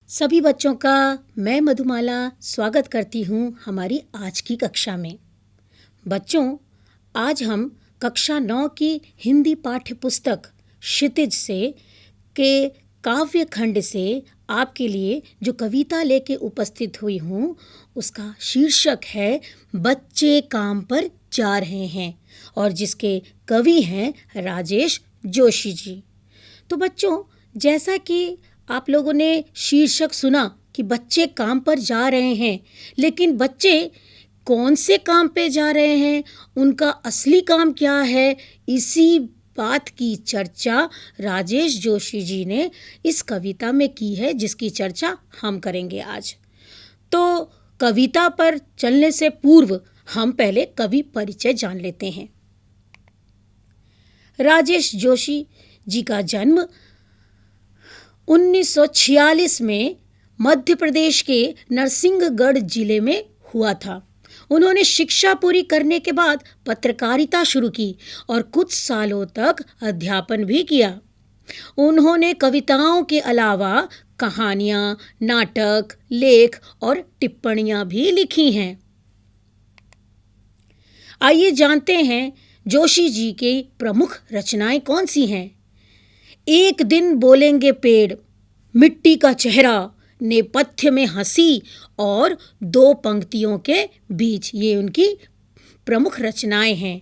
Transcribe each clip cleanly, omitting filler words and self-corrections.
सभी बच्चों का मैं मधुमाला स्वागत करती हूँ हमारी आज की कक्षा में। बच्चों, आज हम कक्षा 9 की हिंदी पाठ्य पुस्तक क्षितिज से के काव्य खंड से आपके लिए जो कविता लेके उपस्थित हुई हूँ उसका शीर्षक है बच्चे काम पर जा रहे हैं और जिसके कवि हैं राजेश जोशी जी। तो बच्चों, जैसा कि आप लोगों ने शीर्षक सुना कि बच्चे काम पर जा रहे हैं, लेकिन बच्चे कौन से काम पे जा रहे हैं, उनका असली काम क्या है, इसी बात की चर्चा राजेश जोशी जी ने इस कविता में की है, जिसकी चर्चा हम करेंगे आज। तो कविता पर चलने से पूर्व हम पहले कवि परिचय जान लेते हैं। राजेश जोशी जी का जन्म 1946 में मध्य प्रदेश के नरसिंहगढ़ जिले में हुआ था। उन्होंने शिक्षा पूरी करने के बाद पत्रकारिता शुरू की और कुछ सालों तक अध्यापन भी किया। उन्होंने कविताओं के अलावा कहानियां, नाटक, लेख और टिप्पणियां भी लिखी हैं। आइए जानते हैं जोशी जी की प्रमुख रचनाएं कौन सी हैं। एक दिन बोलेंगे पेड़, मिट्टी का चेहरा, नेपथ्य में हंसी और दो पंक्तियों के बीच, ये उनकी प्रमुख रचनाएं हैं।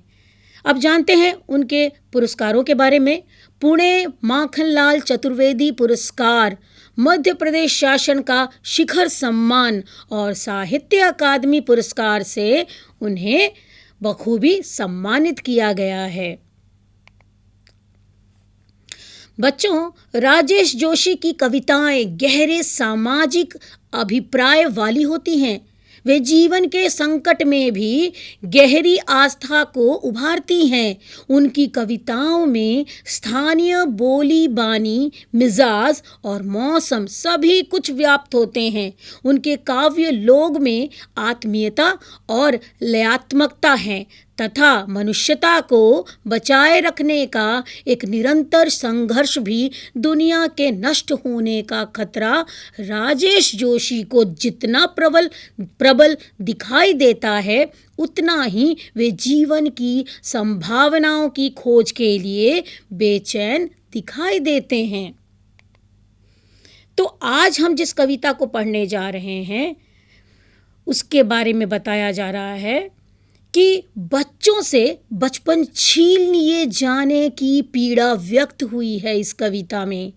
अब जानते हैं उनके पुरस्कारों के बारे में। पुणे माखनलाल चतुर्वेदी पुरस्कार, मध्य प्रदेश शासन का शिखर सम्मान और साहित्य अकादमी पुरस्कार से उन्हें बखूबी सम्मानित किया गया है। बच्चों, राजेश जोशी की कविताएं गहरे सामाजिक अभिप्राय वाली होती हैं। वे जीवन के संकट में भी गहरी आस्था को उभारती हैं। उनकी कविताओं में स्थानीय बोली बानी, मिजाज और मौसम सभी कुछ व्याप्त होते हैं। उनके काव्य लोग में आत्मीयता और लयात्मकता है तथा मनुष्यता को बचाए रखने का एक निरंतर संघर्ष भी। दुनिया के नष्ट होने का खतरा राजेश जोशी को जितना प्रबल दिखाई देता है, उतना ही वे जीवन की संभावनाओं की खोज के लिए बेचैन दिखाई देते हैं। तो आज हम जिस कविता को पढ़ने जा रहे हैं उसके बारे में बताया जा रहा है कि बच्चों से बचपन छीन लिए जाने की पीड़ा व्यक्त हुई है। इस कविता में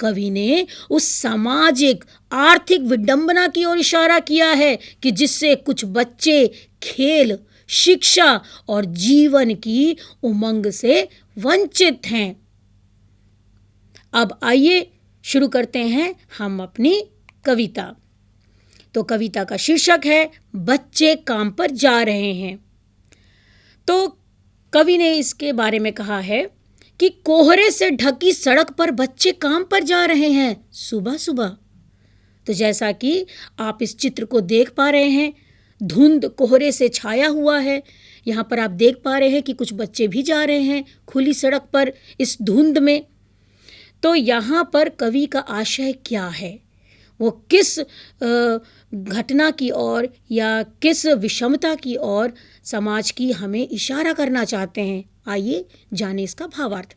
कवि ने उस सामाजिक आर्थिक विडंबना की ओर इशारा किया है कि जिससे कुछ बच्चे खेल, शिक्षा और जीवन की उमंग से वंचित हैं। अब आइए शुरू करते हैं हम अपनी कविता। तो कविता का शीर्षक है बच्चे काम पर जा रहे हैं। तो कवि ने इसके बारे में कहा है कि कोहरे से ढकी सड़क पर बच्चे काम पर जा रहे हैं सुबह सुबह। तो जैसा कि आप इस चित्र को देख पा रहे हैं, धुंध कोहरे से छाया हुआ है। यहाँ पर आप देख पा रहे हैं कि कुछ बच्चे भी जा रहे हैं खुली सड़क पर इस धुंध में। तो यहाँ पर कवि का आशय क्या है, वो किस घटना की ओर या किस विषमता की ओर समाज की हमें इशारा करना चाहते हैं, आइए जाने इसका भावार्थ।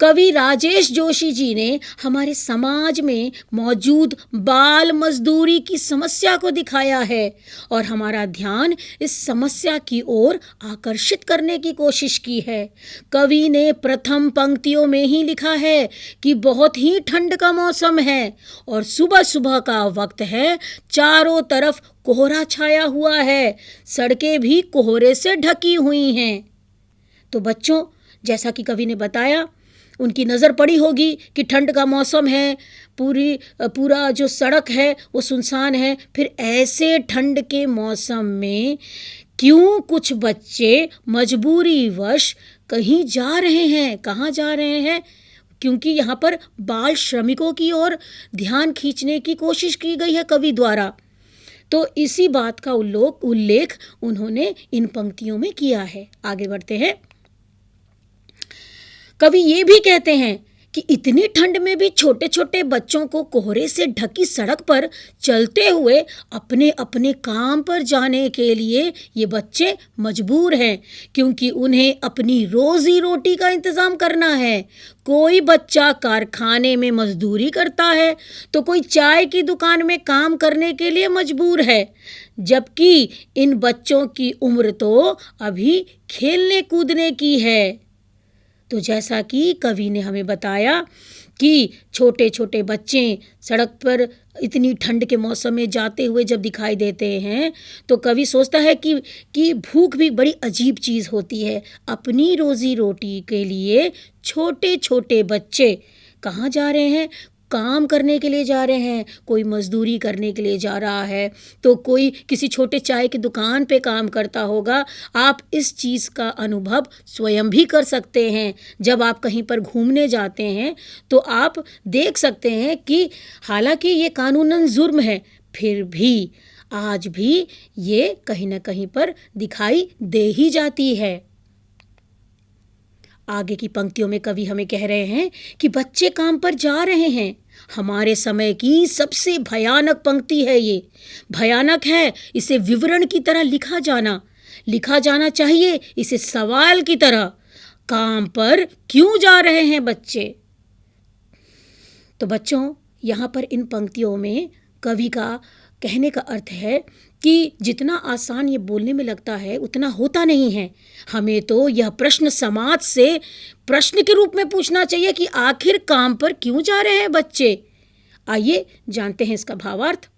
कवि राजेश जोशी जी ने हमारे समाज में मौजूद बाल मजदूरी की समस्या को दिखाया है और हमारा ध्यान इस समस्या की ओर आकर्षित करने की कोशिश की है। कवि ने प्रथम पंक्तियों में ही लिखा है कि बहुत ही ठंड का मौसम है और सुबह सुबह का वक्त है, चारों तरफ कोहरा छाया हुआ है, सड़कें भी कोहरे से ढकी हुई हैं। तो बच्चों, जैसा कि कवि ने बताया, उनकी नज़र पड़ी होगी कि ठंड का मौसम है, पूरा जो सड़क है वो सुनसान है। फिर ऐसे ठंड के मौसम में क्यों कुछ बच्चे मजबूरीवश कहीं जा रहे हैं। कहाँ जा रहे हैं? क्योंकि यहाँ पर बाल श्रमिकों की ओर ध्यान खींचने की कोशिश की गई है कवि द्वारा। तो इसी बात का उल्लेख उन्होंने इन पंक्तियों में किया है। आगे बढ़ते हैं। कवि ये भी कहते हैं कि इतनी ठंड में भी छोटे छोटे बच्चों को कोहरे से ढकी सड़क पर चलते हुए अपने अपने काम पर जाने के लिए ये बच्चे मजबूर हैं, क्योंकि उन्हें अपनी रोजी रोटी का इंतज़ाम करना है। कोई बच्चा कारखाने में मजदूरी करता है तो कोई चाय की दुकान में काम करने के लिए मजबूर है, जबकि इन बच्चों की उम्र तो अभी खेलने कूदने की है। तो जैसा कि कवि ने हमें बताया कि छोटे छोटे बच्चे सड़क पर इतनी ठंड के मौसम में जाते हुए जब दिखाई देते हैं तो कवि सोचता है कि भूख भी बड़ी अजीब चीज़ होती है। अपनी रोजी रोटी के लिए छोटे छोटे बच्चे कहाँ जा रहे हैं? काम करने के लिए जा रहे हैं। कोई मजदूरी करने के लिए जा रहा है तो कोई किसी छोटे चाय की दुकान पे काम करता होगा। आप इस चीज़ का अनुभव स्वयं भी कर सकते हैं। जब आप कहीं पर घूमने जाते हैं तो आप देख सकते हैं कि हालांकि ये कानूनन जुर्म है, फिर भी आज भी ये कहीं ना कहीं पर दिखाई दे ही जाती है। आगे की पंक्तियों में कवि हमें कह रहे हैं कि बच्चे काम पर जा रहे हैं। हमारे समय की सबसे भयानक पंक्ति है ये। भयानक है, इसे विवरण की तरह लिखा जाना चाहिए, इसे सवाल की तरह। काम पर क्यों जा रहे हैं बच्चे? तो बच्चों, यहाँ पर इन पंक्तियों में कवि का कहने का अर्थ है कि जितना आसान ये बोलने में लगता है उतना होता नहीं है। हमें तो यह प्रश्न समाज से प्रश्न के रूप में पूछना चाहिए कि आखिर काम पर क्यों जा रहे हैं बच्चे। आइए जानते हैं इसका भावार्थ।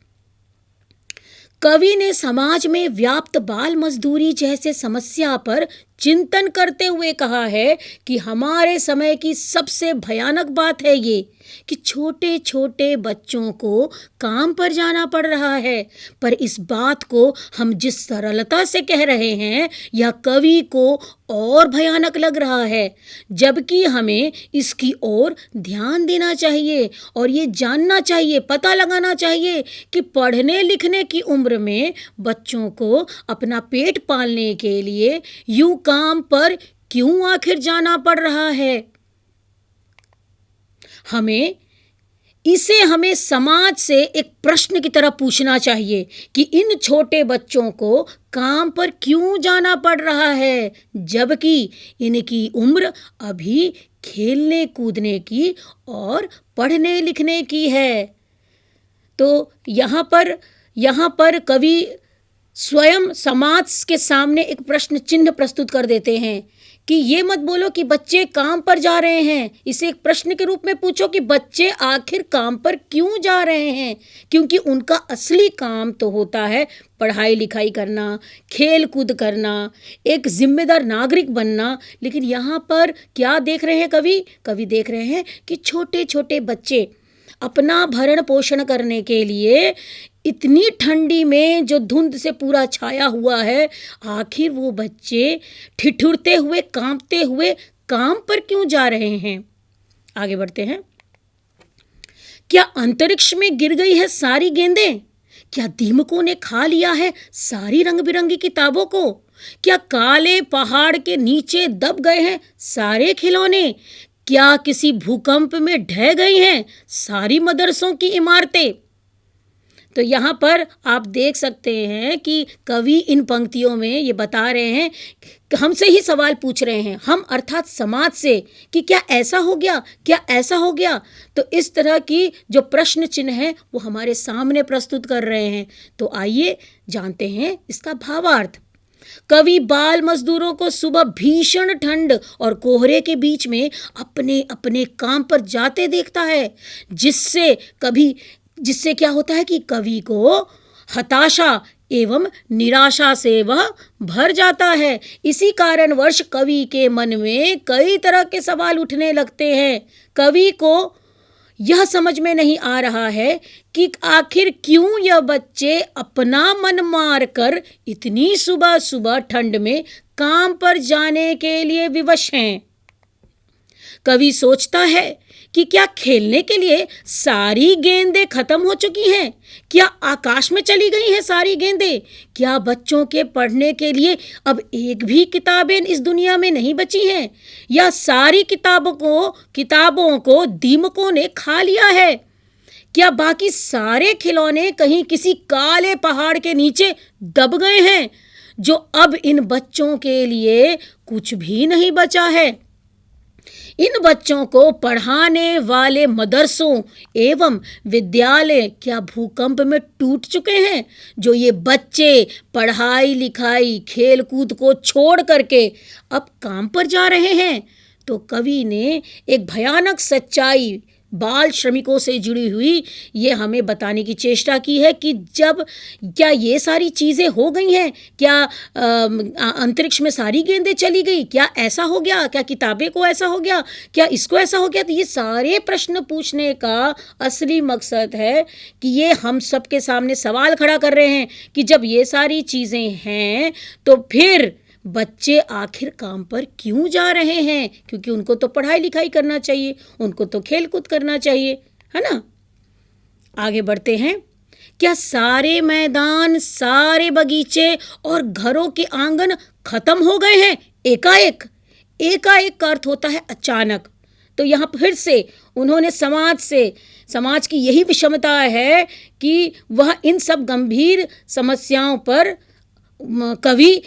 कवि ने समाज में व्याप्त बाल मजदूरी जैसे समस्या पर चिंतन करते हुए कहा है कि हमारे समय की सबसे भयानक बात है ये कि छोटे छोटे बच्चों को काम पर जाना पड़ रहा है। पर इस बात को हम जिस सरलता से कह रहे हैं यह कवि को और भयानक लग रहा है, जबकि हमें इसकी ओर ध्यान देना चाहिए और ये जानना चाहिए, पता लगाना चाहिए कि पढ़ने लिखने की उम्र में बच्चों को अपना पेट पालने के लिए यूं काम पर क्यों आखिर जाना पड़ रहा है। हमें समाज से एक प्रश्न की तरह पूछना चाहिए कि इन छोटे बच्चों को काम पर क्यों जाना पड़ रहा है, जबकि इनकी उम्र अभी खेलने कूदने की और पढ़ने लिखने की है। तो यहाँ पर कवि स्वयं समाज के सामने एक प्रश्न चिन्ह प्रस्तुत कर देते हैं कि ये मत बोलो कि बच्चे काम पर जा रहे हैं, इसे एक प्रश्न के रूप में पूछो कि बच्चे आखिर काम पर क्यों जा रहे हैं, क्योंकि उनका असली काम तो होता है पढ़ाई लिखाई करना, खेल कूद करना, एक जिम्मेदार नागरिक बनना। लेकिन यहाँ पर क्या देख रहे हैं कवि देख रहे हैं कि छोटे छोटे बच्चे अपना भरण पोषण करने के लिए इतनी ठंडी में जो धुंध से पूरा छाया हुआ है, आखिर वो बच्चे ठिठुरते हुए कांपते हुए काम पर क्यों जा रहे हैं। आगे बढ़ते हैं। क्या अंतरिक्ष में गिर गई है सारी गेंदें? क्या दीमकों ने खा लिया है सारी रंग बिरंगी किताबों को? क्या काले पहाड़ के नीचे दब गए हैं सारे खिलौने? क्या किसी भूकंप में ढह गई हैं सारी मदरसों की इमारतें? तो यहाँ पर आप देख सकते हैं कि कवि इन पंक्तियों में ये बता रहे हैं, हमसे ही सवाल पूछ रहे हैं, हम अर्थात समाज से, कि क्या ऐसा हो गया, क्या ऐसा हो गया। तो इस तरह की जो प्रश्न चिन्ह है वो हमारे सामने प्रस्तुत कर रहे हैं। तो आइए जानते हैं इसका भावार्थ। कवि बाल मजदूरों को सुबह भीषण ठंड और कोहरे के बीच में अपने अपने काम पर जाते देखता है, जिससे क्या होता है कि कवि को हताशा एवं निराशा से वह भर जाता है। इसी कारणवश कवि के मन में कई तरह के सवाल उठने लगते हैं। कवि को यह समझ में नहीं आ रहा है कि आखिर क्यों यह बच्चे अपना मन मार कर इतनी सुबह सुबह ठंड में काम पर जाने के लिए विवश हैं। कवि सोचता है कि क्या खेलने के लिए सारी गेंदें खत्म हो चुकी हैं? क्या आकाश में चली गई हैं सारी गेंदें? क्या बच्चों के पढ़ने के लिए अब एक भी किताबें इस दुनिया में नहीं बची हैं? या सारी किताबों को दीमकों ने खा लिया है? क्या बाकी सारे खिलौने कहीं किसी काले पहाड़ के नीचे दब गए हैं, जो अब इन बच्चों के लिए कुछ भी नहीं बचा है? इन बच्चों को पढ़ाने वाले मदरसों एवं विद्यालय क्या भूकंप में टूट चुके हैं, जो ये बच्चे पढ़ाई लिखाई खेल कूद को छोड़ करके अब काम पर जा रहे हैं? तो कवि ने एक भयानक सच्चाई बाल श्रमिकों से जुड़ी हुई ये हमें बताने की चेष्टा की है कि जब क्या ये सारी चीज़ें हो गई हैं, क्या अंतरिक्ष में सारी गेंदें चली गई, क्या ऐसा हो गया, क्या किताबें को ऐसा हो गया, क्या इसको ऐसा हो गया? तो ये सारे प्रश्न पूछने का असली मकसद है कि ये हम सबके सामने सवाल खड़ा कर रहे हैं कि जब ये सारी चीज़ें हैं तो फिर बच्चे आखिर काम पर क्यों जा रहे हैं? क्योंकि उनको तो पढ़ाई लिखाई करना चाहिए, उनको तो खेल कूद करना चाहिए, है ना? आगे बढ़ते हैं। क्या सारे मैदान, सारे बगीचे और घरों के आंगन खत्म हो गए हैं एकाएक? एकाएक का अर्थ होता है अचानक। तो यहाँ फिर से उन्होंने समाज की यही विषमता है कि वह इन सब गंभीर समस्याओं पर कवि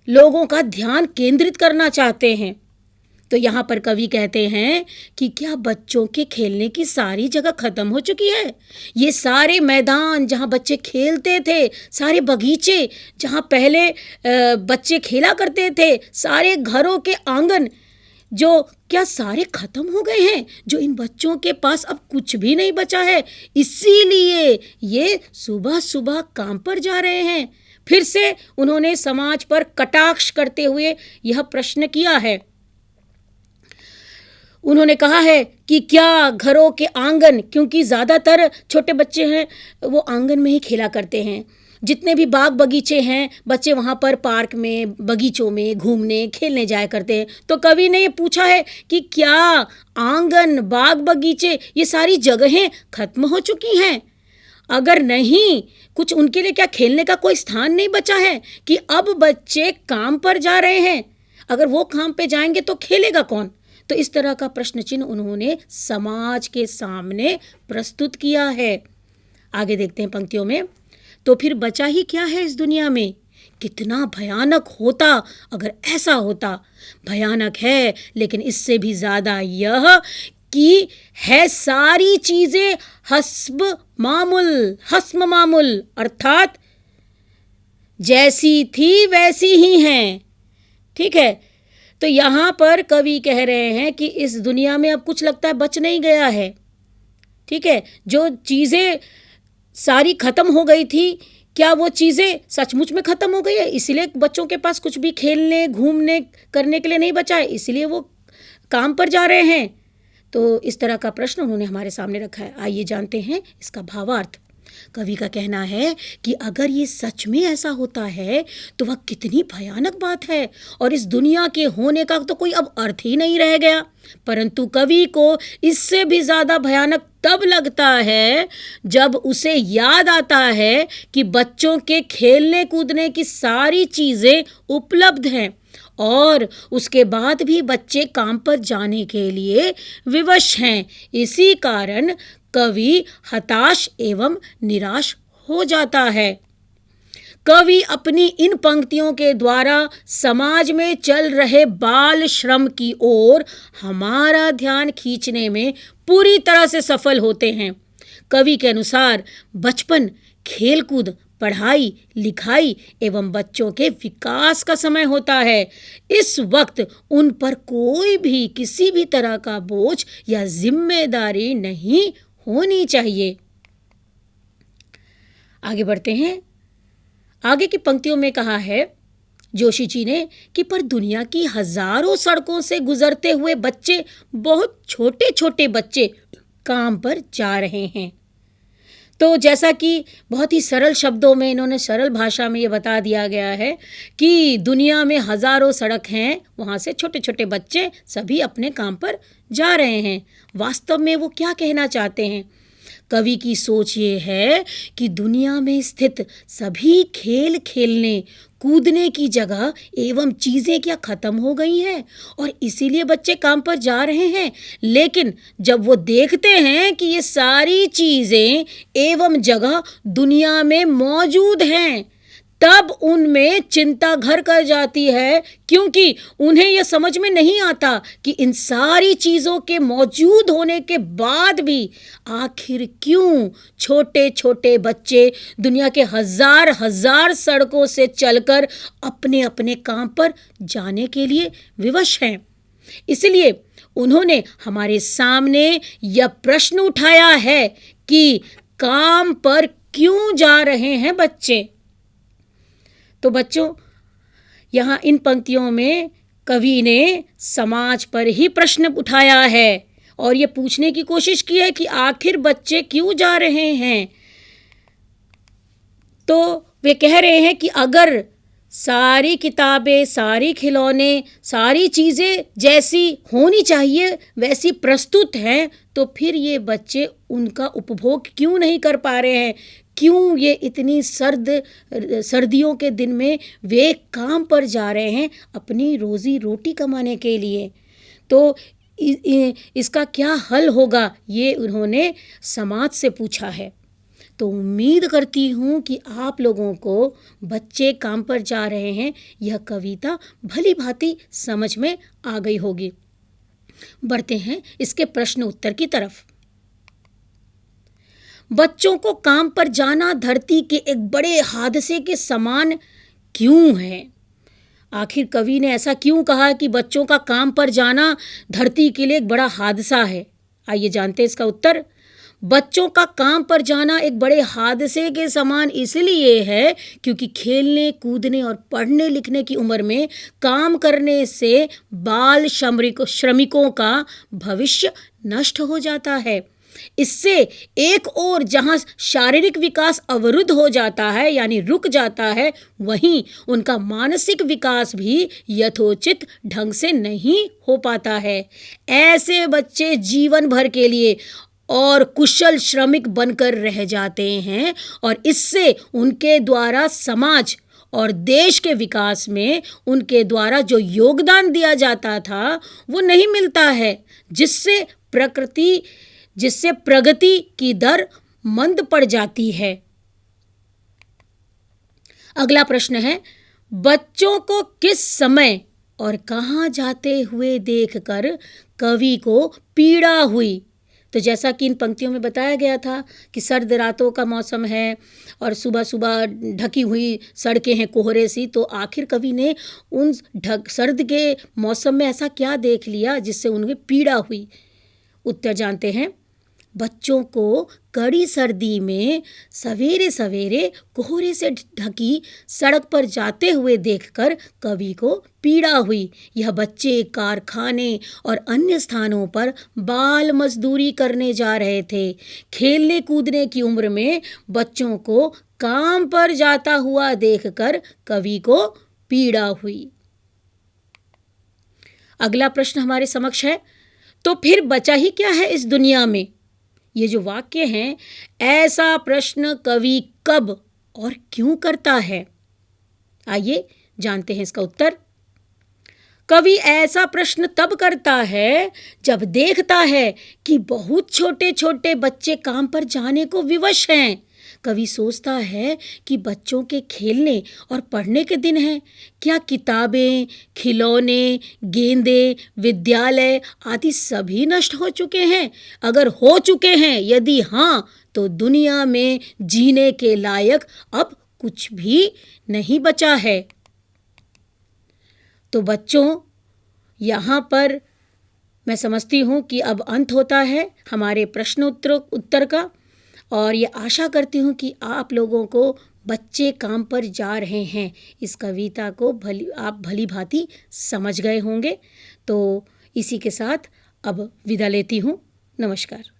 लोगों का ध्यान केंद्रित करना चाहते हैं। तो यहाँ पर कवि कहते हैं कि क्या बच्चों के खेलने की सारी जगह खत्म हो चुकी है? ये सारे मैदान जहाँ बच्चे खेलते थे, सारे बगीचे जहाँ पहले बच्चे खेला करते थे, सारे घरों के आंगन जो क्या सारे खत्म हो गए हैं, जो इन बच्चों के पास अब कुछ भी नहीं बचा है, इसीलिए ये सुबह सुबह काम पर जा रहे हैं। फिर से उन्होंने समाज पर कटाक्ष करते हुए यह प्रश्न किया है। उन्होंने कहा है कि क्या घरों के आंगन, क्योंकि ज़्यादातर छोटे बच्चे हैं वो आंगन में ही खेला करते हैं, जितने भी बाग बगीचे हैं बच्चे वहाँ पर पार्क में, बगीचों में घूमने खेलने जाया करते हैं। तो कवि ने ये पूछा है कि क्या आंगन, बाग बगीचे, ये सारी जगहें खत्म हो चुकी हैं? अगर नहीं, कुछ उनके लिए क्या खेलने का कोई स्थान नहीं बचा है कि अब बच्चे काम पर जा रहे हैं? अगर वो काम पे जाएंगे तो खेलेगा कौन? तो इस तरह का प्रश्न चिन्ह उन्होंने समाज के सामने प्रस्तुत किया है। आगे देखते हैं पंक्तियों में। तो फिर बचा ही क्या है इस दुनिया में? कितना भयानक होता अगर ऐसा होता। भयानक है, लेकिन इससे भी ज़्यादा यह कि है सारी चीज़ें हस्ब मामूल, अर्थात जैसी थी वैसी ही हैं। ठीक है, तो यहाँ पर कवि कह रहे हैं कि इस दुनिया में अब कुछ लगता है बच नहीं गया है। ठीक है, जो चीज़ें सारी खत्म हो गई थी, क्या वो चीज़ें सचमुच में ख़त्म हो गई है? इसलिए बच्चों के पास कुछ भी खेलने घूमने करने के लिए नहीं बचा है, इसलिए वो काम पर जा रहे हैं। तो इस तरह का प्रश्न उन्होंने हमारे सामने रखा है। आइए जानते हैं इसका भावार्थ। कवि का कहना है कि अगर ये सच में ऐसा होता है तो वह कितनी भयानक बात है, और इस दुनिया के होने का तो कोई अब अर्थ ही नहीं रह गया। परंतु कवि को इससे भी ज़्यादा भयानक तब लगता है जब उसे याद आता है कि बच्चों के खेलने कूदने की सारी चीज़ें उपलब्ध हैं और उसके बाद भी बच्चे काम पर जाने के लिए विवश हैं। इसी कारण कवि हताश एवं निराश हो जाता है। कवि अपनी इन पंक्तियों के द्वारा समाज में चल रहे बाल श्रम की ओर हमारा ध्यान खींचने में पूरी तरह से सफल होते हैं। कवि के अनुसार बचपन, खेलकूद, पढ़ाई लिखाई एवं बच्चों के विकास का समय होता है। इस वक्त उन पर कोई भी किसी भी तरह का बोझ या जिम्मेदारी नहीं होनी चाहिए। आगे बढ़ते हैं। आगे की पंक्तियों में कहा है जोशी जी ने कि पर दुनिया की हजारों सड़कों से गुजरते हुए बच्चे, बहुत छोटे छोटे बच्चे काम पर जा रहे हैं। तो जैसा कि बहुत ही सरल शब्दों में इन्होंने सरल भाषा में ये बता दिया गया है कि दुनिया में हज़ारों सड़क हैं, वहाँ से छोटे छोटे बच्चे सभी अपने काम पर जा रहे हैं। वास्तव में वो क्या कहना चाहते हैं? कवि की सोच ये है कि दुनिया में स्थित सभी खेल खेलने कूदने की जगह एवं चीज़ें क्या ख़त्म हो गई हैं और इसीलिए बच्चे काम पर जा रहे हैं। लेकिन जब वो देखते हैं कि ये सारी चीज़ें एवं जगह दुनिया में मौजूद हैं, तब उनमें चिंता घर कर जाती है, क्योंकि उन्हें यह समझ में नहीं आता कि इन सारी चीज़ों के मौजूद होने के बाद भी आखिर क्यों छोटे छोटे बच्चे दुनिया के हजार हजार सड़कों से चलकर अपने अपने काम पर जाने के लिए विवश हैं। इसलिए उन्होंने हमारे सामने यह प्रश्न उठाया है कि काम पर क्यों जा रहे हैं बच्चे। तो बच्चों, यहाँ इन पंक्तियों में कवि ने समाज पर ही प्रश्न उठाया है और ये पूछने की कोशिश की है कि आखिर बच्चे क्यों जा रहे हैं। तो वे कह रहे हैं कि अगर सारी किताबें, सारी खिलौने, सारी चीज़ें जैसी होनी चाहिए वैसी प्रस्तुत हैं, तो फिर ये बच्चे उनका उपभोग क्यों नहीं कर पा रहे हैं? क्यों ये इतनी सर्दियों के दिन में वे काम पर जा रहे हैं अपनी रोज़ी रोटी कमाने के लिए? तो इसका क्या हल होगा, ये उन्होंने समाज से पूछा है। तो उम्मीद करती हूँ कि आप लोगों को बच्चे काम पर जा रहे हैं यह कविता भली भांति समझ में आ गई होगी। बढ़ते हैं इसके प्रश्न उत्तर की तरफ। बच्चों को काम पर जाना धरती के एक बड़े हादसे के समान क्यों है? आखिर कवि ने ऐसा क्यों कहा कि बच्चों का काम पर जाना धरती के लिए एक बड़ा हादसा है? आइए जानते हैं इसका उत्तर। बच्चों का काम पर जाना एक बड़े हादसे के समान इसलिए है क्योंकि खेलने कूदने और पढ़ने लिखने की उम्र में काम करने से बाल श्रमिकों का भविष्य नष्ट हो जाता है। इससे एक और जहां शारीरिक विकास अवरुद्ध हो जाता है यानी रुक जाता है, वहीं उनका मानसिक विकास भी यथोचित ढंग से नहीं हो पाता है। ऐसे बच्चे जीवन भर के लिए और कुशल श्रमिक बनकर रह जाते हैं और इससे उनके द्वारा समाज और देश के विकास में उनके द्वारा जो योगदान दिया जाता था वो नहीं मिलता है, जिससे प्रगति की दर मंद पड़ जाती है। अगला प्रश्न है, बच्चों को किस समय और कहाँ जाते हुए देखकर कवि को पीड़ा हुई? तो जैसा कि इन पंक्तियों में बताया गया था कि सर्द रातों का मौसम है और सुबह सुबह ढकी हुई सड़कें हैं कोहरे सी, तो आखिर कवि ने उन सर्द के मौसम में ऐसा क्या देख लिया जिससे उन्हें पीड़ा हुई? उत्तर जानते हैं। बच्चों को कड़ी सर्दी में सवेरे सवेरे कोहरे से ढकी सड़क पर जाते हुए देखकर कवि को पीड़ा हुई। यह बच्चे कारखाने और अन्य स्थानों पर बाल मजदूरी करने जा रहे थे। खेलने कूदने की उम्र में बच्चों को काम पर जाता हुआ देखकर कवि को पीड़ा हुई। अगला प्रश्न हमारे समक्ष है, तो फिर बचा ही क्या है इस दुनिया में? ये जो वाक्य हैं, ऐसा प्रश्न कवि कब और क्यों करता है? आइए जानते हैं इसका उत्तर। कवि ऐसा प्रश्न तब करता है जब देखता है कि बहुत छोटे छोटे बच्चे काम पर जाने को विवश हैं। कवि सोचता है कि बच्चों के खेलने और पढ़ने के दिन हैं। क्या किताबें, खिलौने, गेंदें, विद्यालय आदि सभी नष्ट हो चुके हैं? अगर हो चुके हैं, यदि हाँ, तो दुनिया में जीने के लायक अब कुछ भी नहीं बचा है। तो बच्चों, यहाँ पर मैं समझती हूँ कि अब अंत होता है हमारे प्रश्न उत्तर का, और ये आशा करती हूँ कि आप लोगों को बच्चे काम पर जा रहे हैं इस कविता को आप भली भांति समझ गए होंगे। तो इसी के साथ अब विदा लेती हूँ। नमस्कार।